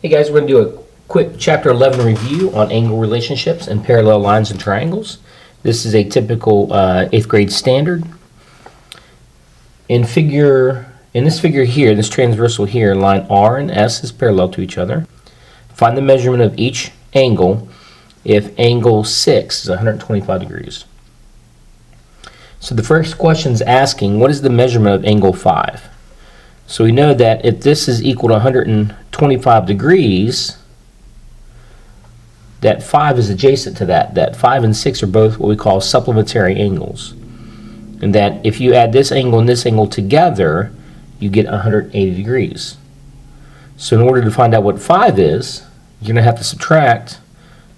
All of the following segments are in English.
Hey guys, we're going to do a quick Chapter 11 review on angle relationships and parallel lines and triangles. This is a typical 8th grade standard. In this figure here, this transversal here, line R and S is parallel to each other. Find the measurement of each angle if angle 6 is 125 degrees. So the first question is asking, what is the measurement of angle 5? So we know that if this is equal to 125 degrees, that 5 is adjacent to that. That 5 and 6 are both what we call supplementary angles. And that if you add this angle and this angle together, you get 180 degrees. So in order to find out what 5 is, you're going to have to subtract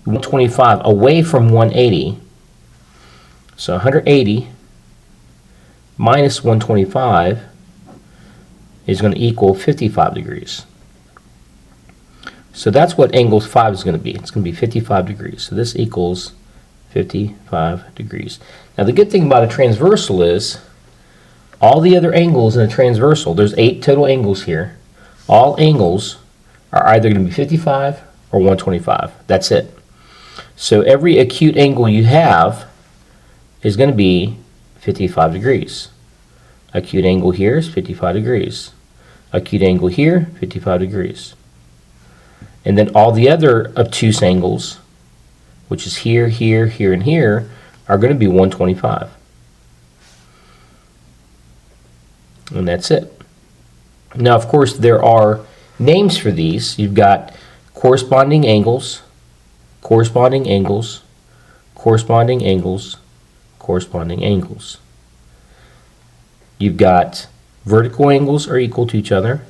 125 away from 180. So 180 minus 125 is going to equal 55 degrees. So that's what angle 5 is going to be. It's going to be 55 degrees. So this equals 55 degrees. Now the good thing about a transversal is all the other angles in a transversal, there's 8 total angles here, all angles are either going to be 55 or 125. That's it. So every acute angle you have is going to be 55 degrees. Acute angle here is 55 degrees. Acute angle here, 55 degrees. And then all the other obtuse angles, which is here, here, here, and here, are going to be 125. And that's it. Now, of course, there are names for these. You've got corresponding angles, corresponding angles, corresponding angles, corresponding angles. You've got vertical angles are equal to each other.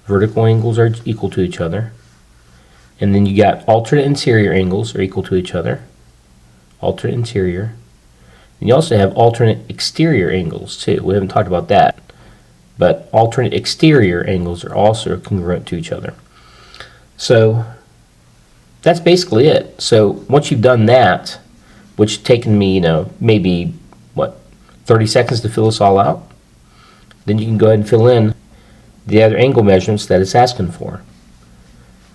Vertical angles are equal to each other. And then you got alternate interior angles are equal to each other. Alternate interior. And you also have alternate exterior angles too. We haven't talked about that. But alternate exterior angles are also congruent to each other. So that's basically it. So once you've done that, which taken me, maybe 30 seconds to fill this all out, then you can go ahead and fill in the other angle measurements that it's asking for.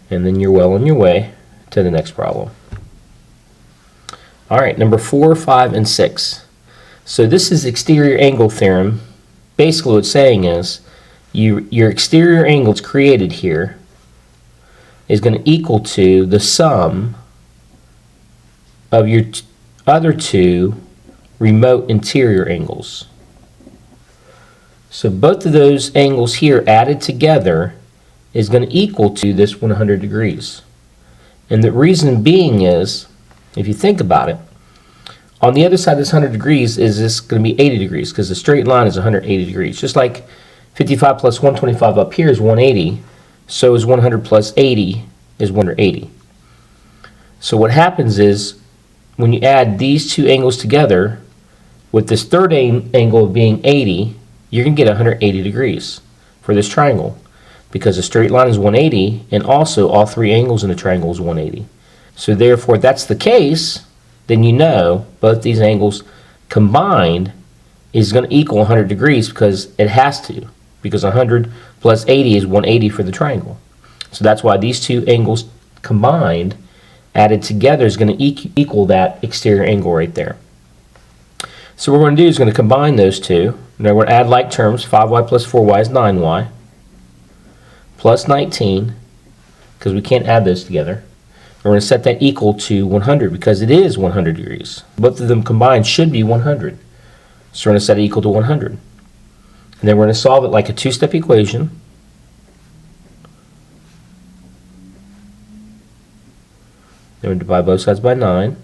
And then you're well on your way to the next problem. Alright, number 4, 5, and 6. So this is exterior angle theorem. Basically what it's saying is your exterior angles created here is going to equal to the sum of your other two remote interior angles. So both of those angles here added together is going to equal to this 100 degrees. And the reason being is, if you think about it, on the other side of this 100 degrees is this going to be 80 degrees because the straight line is 180 degrees. Just like 55 plus 125 up here is 180, so is 100 plus 80 is 180. So what happens is when you add these two angles together, with this third angle of being 80, you're going to get 180 degrees for this triangle because the straight line is 180 and also all three angles in the triangle is 180. So therefore, if that's the case, then you know both these angles combined is going to equal 100 degrees because it has to, because 100 plus 80 is 180 for the triangle. So that's why these two angles combined added together is going to equal that exterior angle right there. So what we're going to do is going to combine those two. Now we're going to add like terms. 5y plus 4y is 9y. Plus 19, because we can't add those together. We're going to set that equal to 100 because it is 100 degrees. Both of them combined should be 100. So we're going to set it equal to 100. And then we're going to solve it like a two-step equation. Then we divide both sides by 9.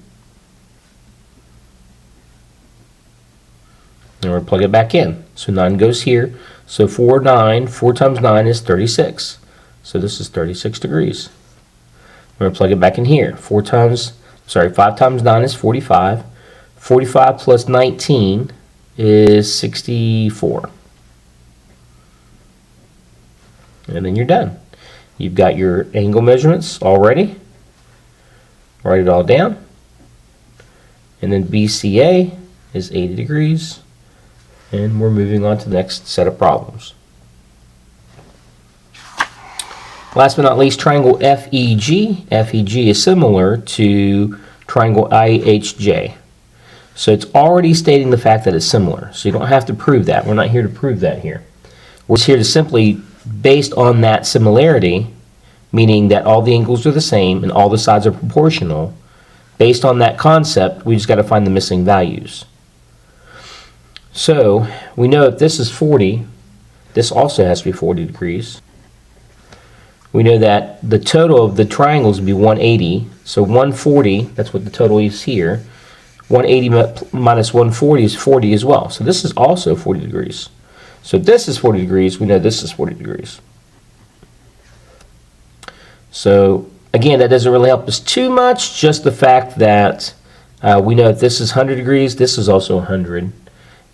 And we're going to plug it back in. So 9 goes here. So 4 times 9 is 36. So this is 36 degrees. We're going to plug it back in here. 5 times 9 is 45. 45 plus 19 is 64. And then you're done. You've got your angle measurements already. Write it all down. And then BCA is 80 degrees. And we're moving on to the next set of problems. Last but not least, triangle FEG. FEG is similar to triangle IHJ. So it's already stating the fact that it's similar. So you don't have to prove that. We're not here to prove that here. We're here to simply, based on that similarity, meaning that all the angles are the same and all the sides are proportional, based on that concept, we just got to find the missing values. So we know if this is 40, this also has to be 40 degrees. We know that the total of the triangles would be 180. So 140, that's what the total is here. 180 minus 140 is 40 as well. So this is also 40 degrees. So if this is 40 degrees, we know this is 40 degrees. So again, that doesn't really help us too much, just the fact that we know if this is 100 degrees, this is also 100.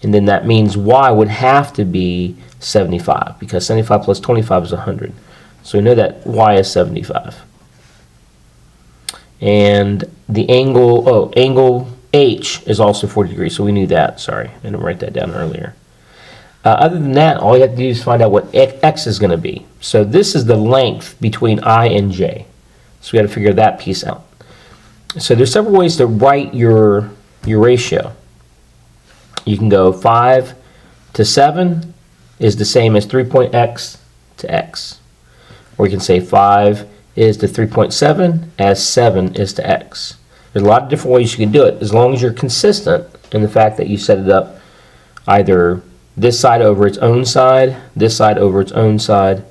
And then that means y would have to be 75, because 75 plus 25 is 100. So we know that y is 75. And the angle, angle H is also 40 degrees, so we knew that. Sorry, I didn't write that down earlier. Other than that, all you have to do is find out what x is going to be. So this is the length between I and j. So we got to figure that piece out. So there's several ways to write your ratio. You can go 5 to 7 is the same as 3.x to x. Or you can say 5 is to 3.7 as 7 is to x. There's a lot of different ways you can do it, as long as you're consistent in the fact that you set it up either this side over its own side, this side over its own side,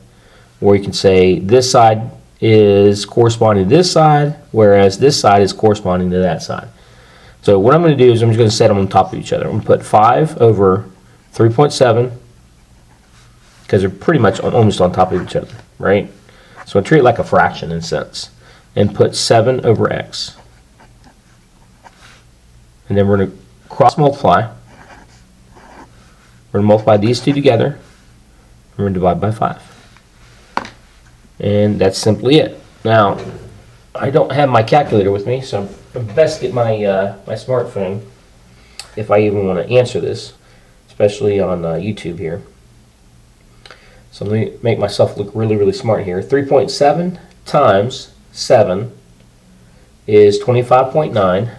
or you can say this side is corresponding to this side, whereas this side is corresponding to that side. So what I'm going to do is I'm just going to set them on top of each other. I'm going to put 5 over 3.7, because they're pretty much almost on top of each other, right? So I treat it like a fraction in a sense, and put 7 over x. And then we're going to cross multiply. We're going to multiply these two together, and we're going to divide by 5. And that's simply it. Now, I don't have my calculator with me, so I'm best get my my smartphone if I even want to answer this, especially on YouTube here. So let me make myself look really, really smart here. 3.7 times 7 is 25.9.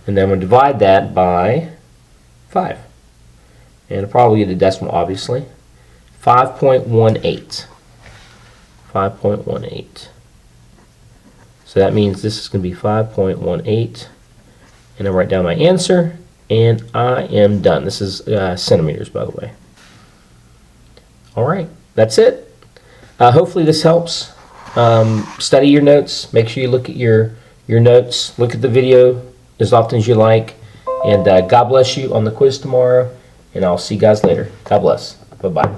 And then I'm going to divide that by 5. And I'll probably get a decimal, obviously. 5.18. 5.18. So that means this is going to be 5.18. And I write down my answer, and I am done. This is centimeters, by the way. All right, that's it. Hopefully this helps. Study your notes. Make sure you look at your notes. Look at the video as often as you like. And God bless you on the quiz tomorrow. And I'll see you guys later. God bless. Bye-bye.